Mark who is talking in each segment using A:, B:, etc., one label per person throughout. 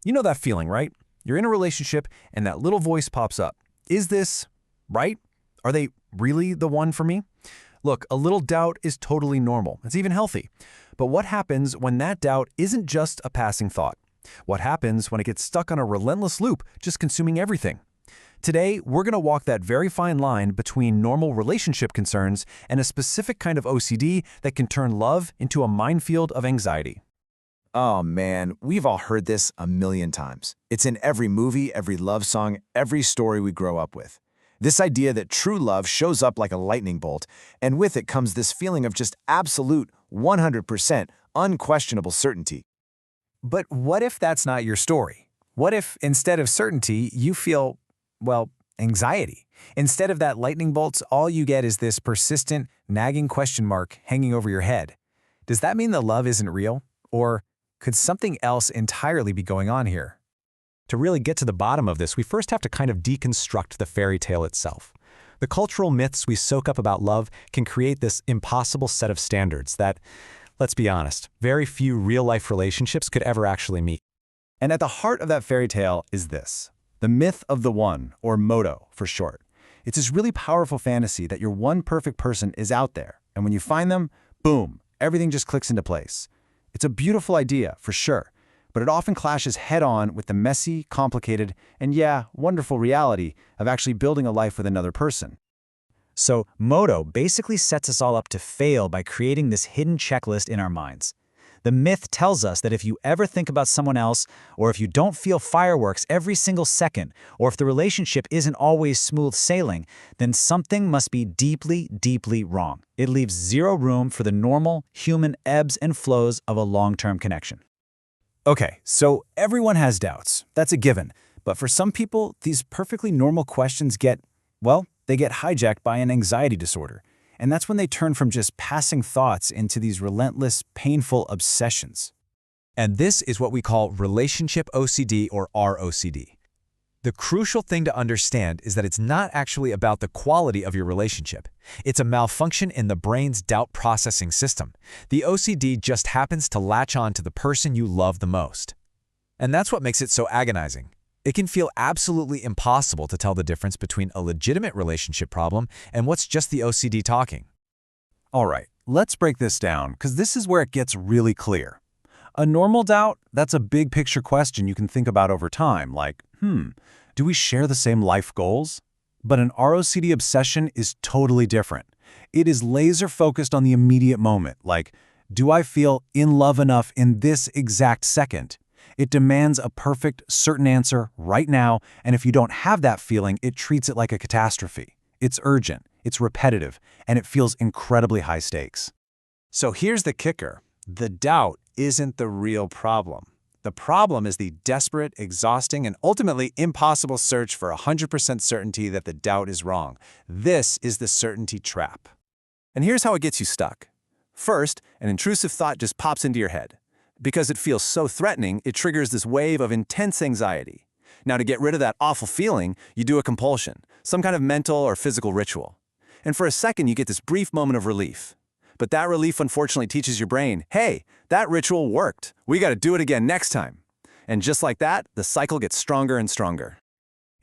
A: You know that feeling, right? You're in a relationship and that little voice pops up. Is this right? Are they really the one for me? Look, a little doubt is totally normal. It's even healthy. But what happens when that doubt isn't just a passing thought? What happens when it gets stuck on a relentless loop, just consuming everything? Today, we're going to walk that very fine line between normal relationship concerns and a specific kind of OCD that can turn love into a minefield of anxiety.
B: Oh man, we've all heard this a million times. It's in every movie, every love song, every story we grow up with. This idea that true love shows up like a lightning bolt, and with it comes this feeling of just absolute, 100%, unquestionable certainty.
C: But what if that's not your story? What if, instead of certainty, you feel, anxiety? Instead of that lightning bolts, all you get is this persistent, nagging question mark hanging over your head. Does that mean the love isn't real? Or could something else entirely be going on here?
D: To really get to the bottom of this, we first have to kind of deconstruct the fairy tale itself. The cultural myths we soak up about love can create this impossible set of standards that, let's be honest, very few real-life relationships could ever actually meet.
A: And at the heart of that fairy tale is this: the myth of the one, or MODO for short. It's this really powerful fantasy that your one perfect person is out there, and when you find them, boom, everything just clicks into place. It's a beautiful idea, for sure, but it often clashes head-on with the messy, complicated, and wonderful reality of actually building a life with another person.
C: So, MODO basically sets us all up to fail by creating this hidden checklist in our minds. The myth tells us that if you ever think about someone else, or if you don't feel fireworks every single second, or if the relationship isn't always smooth sailing, then something must be deeply, deeply wrong. It leaves zero room for the normal, human ebbs and flows of a long-term connection.
A: Okay, so everyone has doubts. That's a given. But for some people, these perfectly normal questions get hijacked by an anxiety disorder. And that's when they turn from just passing thoughts into these relentless, painful obsessions.
D: And this is what we call relationship OCD, or ROCD. The crucial thing to understand is that it's not actually about the quality of your relationship. It's a malfunction in the brain's doubt processing system. The OCD just happens to latch on to the person you love the most. And that's what makes it so agonizing. It can feel absolutely impossible to tell the difference between a legitimate relationship problem and what's just the OCD talking.
A: All right, let's break this down, because this is where it gets really clear. A normal doubt, that's a big picture question you can think about over time, like, do we share the same life goals? But an ROCD obsession is totally different. It is laser focused on the immediate moment, like, do I feel in love enough in this exact second? It demands a perfect, certain answer right now, and if you don't have that feeling, it treats it like a catastrophe. It's urgent, it's repetitive, and it feels incredibly high stakes.
C: So here's the kicker. The doubt isn't the real problem. The problem is the desperate, exhausting, and ultimately impossible search for 100% certainty that the doubt is wrong. This is the certainty trap.
A: And here's how it gets you stuck. First, an intrusive thought just pops into your head. Because it feels so threatening, it triggers this wave of intense anxiety. Now, to get rid of that awful feeling, you do a compulsion, some kind of mental or physical ritual. And for a second, you get this brief moment of relief. But that relief unfortunately teaches your brain, hey, that ritual worked. We got to do it again next time. And just like that, the cycle gets stronger and stronger.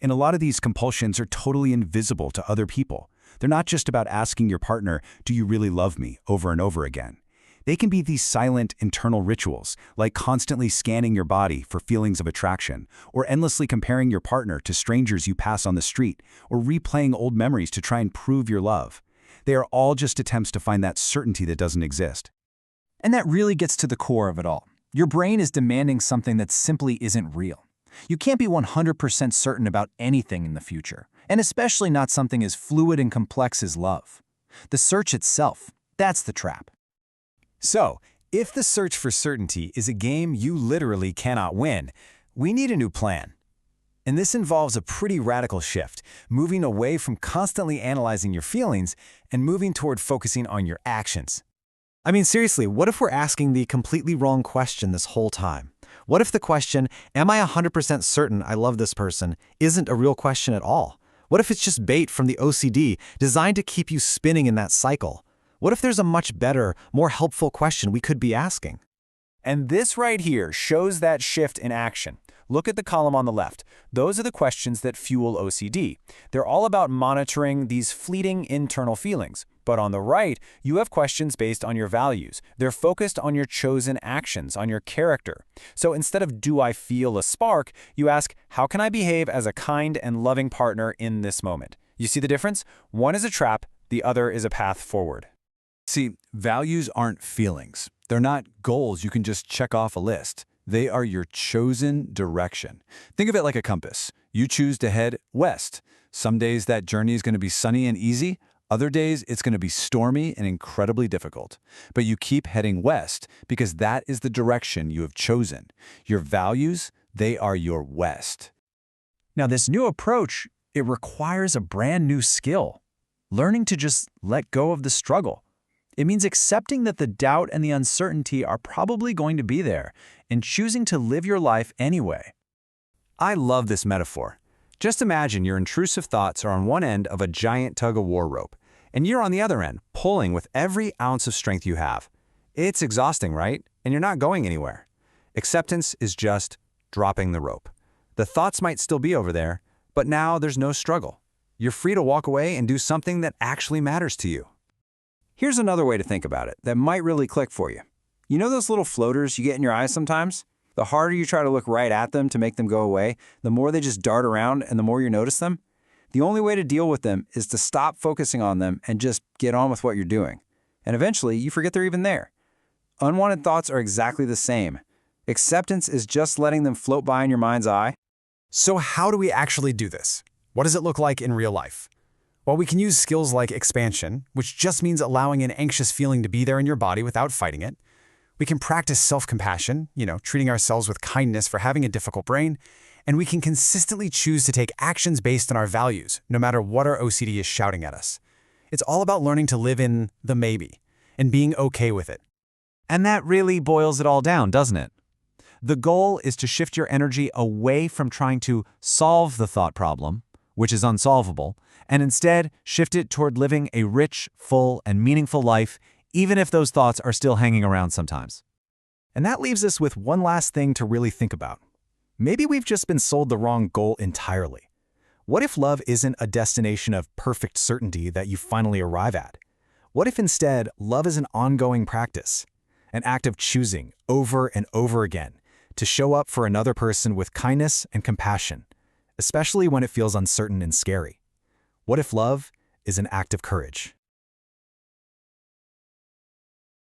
A: And a lot of these compulsions are totally invisible to other people. They're not just about asking your partner, do you really love me, over and over again. They can be these silent internal rituals, like constantly scanning your body for feelings of attraction, or endlessly comparing your partner to strangers you pass on the street, or replaying old memories to try and prove your love. They are all just attempts to find that certainty that doesn't exist.
E: And that really gets to the core of it all. Your brain is demanding something that simply isn't real. You can't be 100% certain about anything in the future, and especially not something as fluid and complex as love. The search itself, that's the trap.
C: So, if the search for certainty is a game you literally cannot win, we need a new plan. And this involves a pretty radical shift, moving away from constantly analyzing your feelings and moving toward focusing on your actions.
F: I mean, seriously, what if we're asking the completely wrong question this whole time? What if the question, am I 100% certain I love this person, isn't a real question at all? What if it's just bait from the OCD designed to keep you spinning in that cycle? What if there's a much better, more helpful question we could be asking?
C: And this right here shows that shift in action.
A: Look at the column on the left. Those are the questions that fuel OCD. They're all about monitoring these fleeting internal feelings. But on the right, you have questions based on your values. They're focused on your chosen actions, on your character. So instead of "do I feel a spark," you ask, "how can I behave as a kind and loving partner in this moment?" You see the difference? One is a trap, the other is a path forward.
E: See, values aren't feelings. They're not goals you can just check off a list. They are your chosen direction. Think of it like a compass. You choose to head west. Some days that journey is going to be sunny and easy. Other days it's going to be stormy and incredibly difficult. But you keep heading west because that is the direction you have chosen. Your values, they are your west.
C: Now, this new approach, it requires a brand new skill. Learning to just let go of the struggle. It means accepting that the doubt and the uncertainty are probably going to be there and choosing to live your life anyway.
A: I love this metaphor. Just imagine your intrusive thoughts are on one end of a giant tug-of-war rope, and you're on the other end, pulling with every ounce of strength you have. It's exhausting, right? And you're not going anywhere. Acceptance is just dropping the rope. The thoughts might still be over there, but now there's no struggle. You're free to walk away and do something that actually matters to you.
E: Here's another way to think about it that might really click for you. You know those little floaters you get in your eyes sometimes? The harder you try to look right at them to make them go away, the more they just dart around and the more you notice them. The only way to deal with them is to stop focusing on them and just get on with what you're doing. And eventually, you forget they're even there. Unwanted thoughts are exactly the same. Acceptance is just letting them float by in your mind's eye.
D: So how do we actually do this? What does it look like in real life? Well, we can use skills like expansion, which just means allowing an anxious feeling to be there in your body without fighting it. We can practice self-compassion, treating ourselves with kindness for having a difficult brain. And we can consistently choose to take actions based on our values, no matter what our OCD is shouting at us. It's all about learning to live in the maybe and being okay with it.
A: And that really boils it all down, doesn't it? The goal is to shift your energy away from trying to solve the thought problem, which is unsolvable, and instead shift it toward living a rich, full, and meaningful life, even if those thoughts are still hanging around sometimes.
C: And that leaves us with one last thing to really think about. Maybe we've just been sold the wrong goal entirely. What if love isn't a destination of perfect certainty that you finally arrive at? What if instead love is an ongoing practice, an act of choosing over and over again to show up for another person with kindness and compassion, especially when it feels uncertain and scary? What if love is an act of courage?